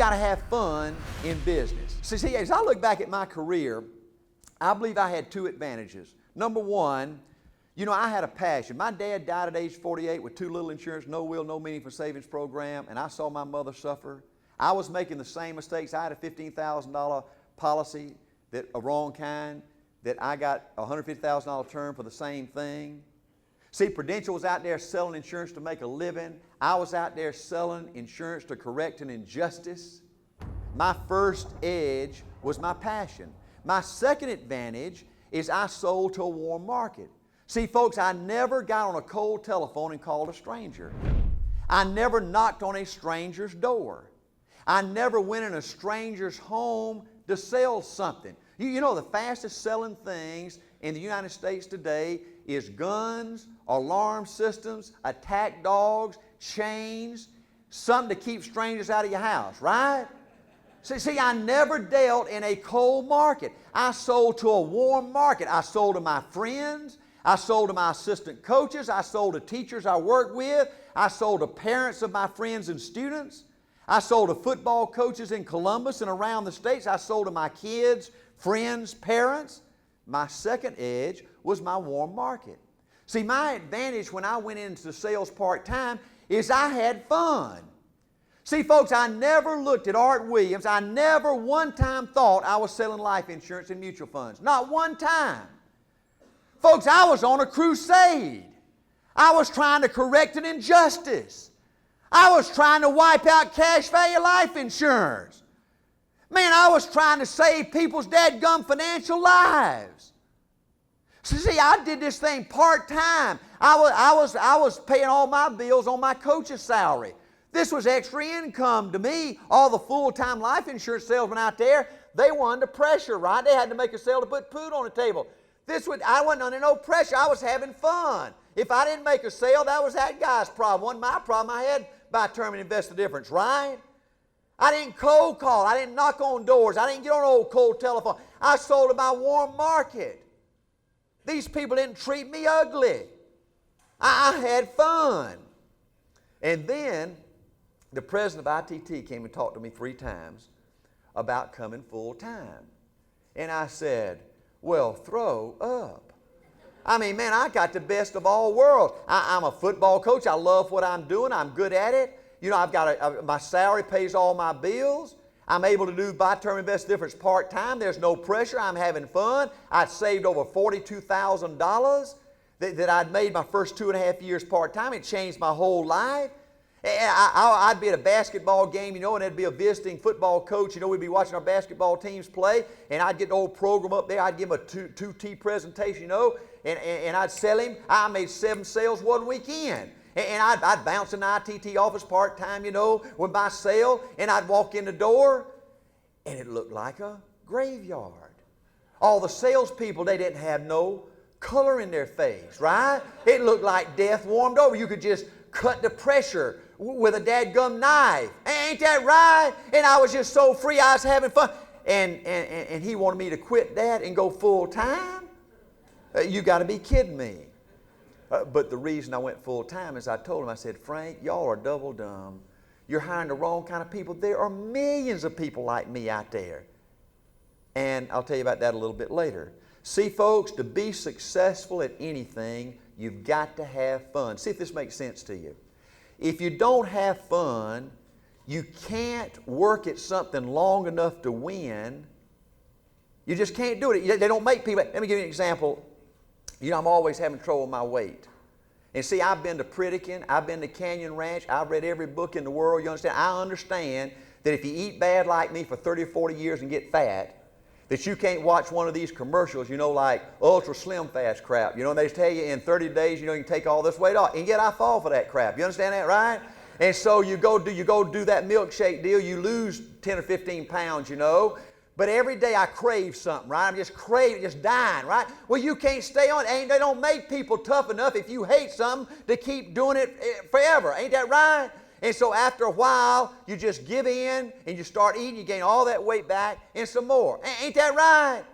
got to have fun in business. See, as I look back at my career, I believe I had two advantages. Number one, I had a passion. My dad died at age 48 with too little insurance, no will, no meaningful savings program, and I saw my mother suffer. I was making the same mistakes. I had a $15,000 policy, a wrong kind, that I got a $150,000 term for the same thing. See, Prudential was out there selling insurance to make a living. I was out there selling insurance to correct an injustice. My first edge was my passion. My second advantage is I sold to a warm market. See, folks, I never got on a cold telephone and called a stranger. I never knocked on a stranger's door. I never went in a stranger's home to sell something. You know the fastest selling things in the United States today is guns, alarm systems, attack dogs, chains, something to keep strangers out of your house, right? See, I never dealt in a cold market. I sold to a warm market. I sold to my friends. I sold to my assistant coaches. I sold to teachers I worked with. I sold to parents of my friends and students. I sold to football coaches in Columbus and around the States. I sold to my kids, friends, parents. My second edge was my warm market. See, my advantage when I went into sales part-time is I had fun. See, folks, I never looked at A.L.Williams. I never one time thought I was selling life insurance and mutual funds. Not one time. Folks, I was on a crusade. I was trying to correct an injustice. I was trying to wipe out cash value life insurance. Man, I was trying to save people's dadgum financial lives. See, I did this thing part-time. I was paying all my bills on my coach's salary. This was extra income to me. All the full-time life insurance salesmen out there, they were under pressure, right? They had to make a sale to put food on the table. I wasn't under no pressure. I was having fun. If I didn't make a sale, that was that guy's problem. It wasn't my problem. I had buy term and invest the difference, right? I didn't cold call. I didn't knock on doors. I didn't get on an old cold telephone. I sold to my warm market. These people didn't treat me ugly. I had fun. And then the president of ITT came and talked to me 3 times about coming full time. And I said, well, throw up. I mean, man, I got the best of all worlds. I'm a football coach. I love what I'm doing. I'm good at it. I've got my salary pays all my bills. I'm able to do buy term invest difference part-time. There's no pressure. I'm having fun. I'd saved over $42,000 that I'd made my first 2.5 years part-time. It changed my whole life. I'd be at a basketball game, and there'd be a visiting football coach. We'd be watching our basketball teams play, and I'd get the old program up there. I'd give him a 2T presentation, and I'd sell him. I made 7 sales one weekend. And I'd bounce in the ITT office part-time, with my sale, and I'd walk in the door, and it looked like a graveyard. All the salespeople, they didn't have no color in their face, right? It looked like death warmed over. You could just cut the pressure with a dadgum knife. Ain't that right? And I was just so free, I was having fun. And he wanted me to quit that and go full time? You got to be kidding me. But the reason I went full time is I told him, I said, Frank, y'all are double dumb. You're hiring the wrong kind of people. There are millions of people like me out there. And I'll tell you about that a little bit later. See, folks, to be successful at anything, you've got to have fun. See if this makes sense to you. If you don't have fun, you can't work at something long enough to win. You just can't do it. They don't make people. Let me give you an example. I'm always having trouble with my weight. And see, I've been to Pritikin, I've been to Canyon Ranch, I've read every book in the world. You understand? I understand that if you eat bad like me for 30 or 40 years and get fat, that you can't watch one of these commercials, like ultra slim fast crap. And they tell you in 30 days, you can take all this weight off. And yet I fall for that crap. You understand that, right? And so you go do that milkshake deal, you lose 10 or 15 pounds, But every day I crave something, right? I'm just craving, just dying, right? Well, you can't stay on it. They don't make people tough enough if you hate something to keep doing it forever. Ain't that right? And so after a while, you just give in and you start eating, you gain all that weight back and some more. Ain't that right?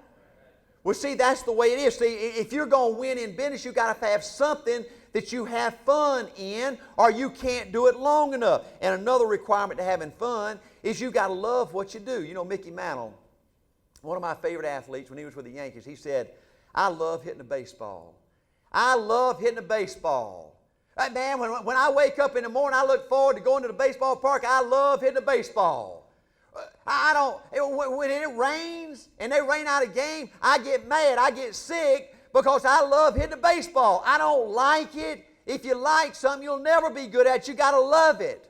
Well, see, that's the way it is. See, if you're going to win in business, you've got to have something that you have fun in, or you can't do it long enough. And another requirement to having fun is you got to love what you do. You know, Mickey Mantle, one of my favorite athletes when he was with the Yankees, he said, I love hitting a baseball. I love hitting a baseball. Hey, man, when I wake up in the morning, I look forward to going to the baseball park. I love hitting a baseball. When it rains and they rain out a game, I get mad, I get sick because I love hitting a baseball. I don't like it. If you like something, you'll never be good at it. You got to love it.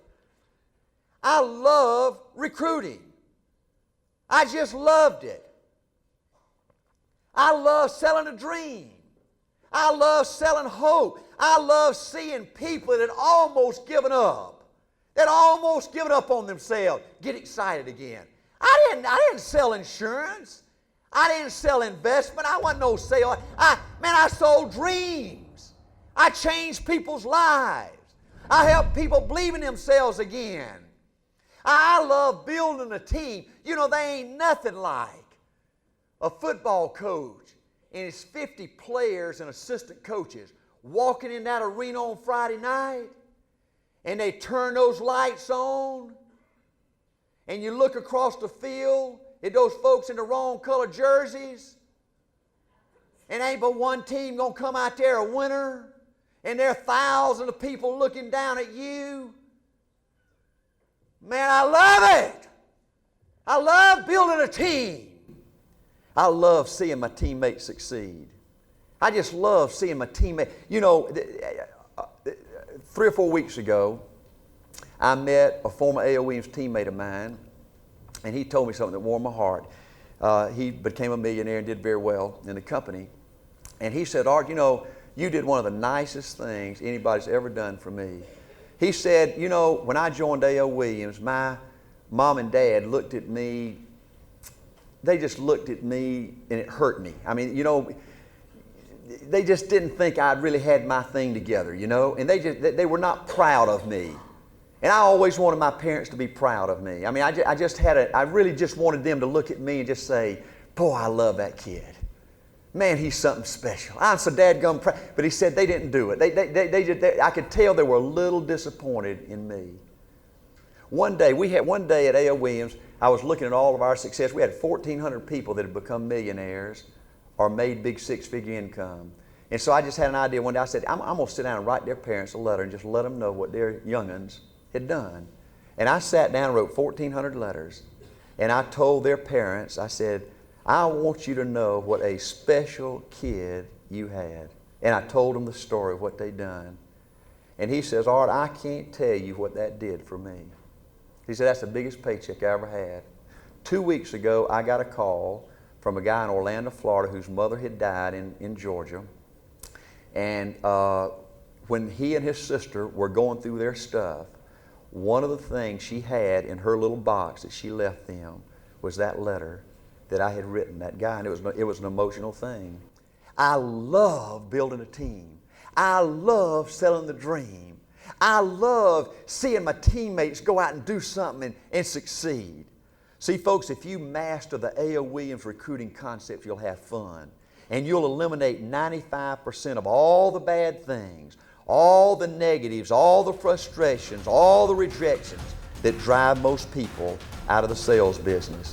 I love recruiting. I just loved it. I love selling a dream. I love selling hope. I love seeing people that had almost given up, on themselves, get excited again. I didn't sell insurance. I didn't sell investment. I wasn't no sale. I sold dreams. I changed people's lives. I helped people believe in themselves again. I love building a team. You know, they ain't nothing like a football coach and his 50 players and assistant coaches walking in that arena on Friday night, and they turn those lights on, and you look across the field at those folks in the wrong color jerseys, and ain't but one team going to come out there a winner, and there are thousands of people looking down at you. Man, I love it. I love building a team. I love seeing my teammates succeed. I just love seeing my teammates. You know, 3 or 4 weeks ago, I met a former A.L.Williams teammate of mine, and he told me something that warmed my heart. He became a millionaire and did very well in the company. And he said, Art, you know, you did one of the nicest things anybody's ever done for me. He said, you know, when I joined A.L.Williams, my mom and dad looked at me. They just looked at me and it hurt me. I mean, you know, they just didn't think I really had my thing together, you know, and they were not proud of me. And I always wanted my parents to be proud of me. I mean, I really just wanted them to look at me and just say, boy, I love that kid. Man, he's something special. I'm so dadgum proud. But he said they didn't do it. I could tell they were a little disappointed in me. One day at A.L.Williams, I was looking at all of our success. We had 1,400 people that had become millionaires or made big six-figure income. And so I just had an idea one day. I said, I'm going to sit down and write their parents a letter and just let them know what their young'uns had done. And I sat down and wrote 1,400 letters. And I told their parents, I said, I want you to know what a special kid you had. And I told them the story of what they'd done. And he says, Art, I can't tell you what that did for me. He said, that's the biggest paycheck I ever had. 2 weeks ago, I got a call from a guy in Orlando, Florida, whose mother had died in Georgia. And when he and his sister were going through their stuff, one of the things she had in her little box that she left them was that letter that I had written, that guy, and it was an emotional thing. I love building a team. I love selling the dream. I love seeing my teammates go out and do something and succeed. See, folks, if you master the A.L.Williams recruiting concepts, you'll have fun. And you'll eliminate 95% of all the bad things, all the negatives, all the frustrations, all the rejections that drive most people out of the sales business.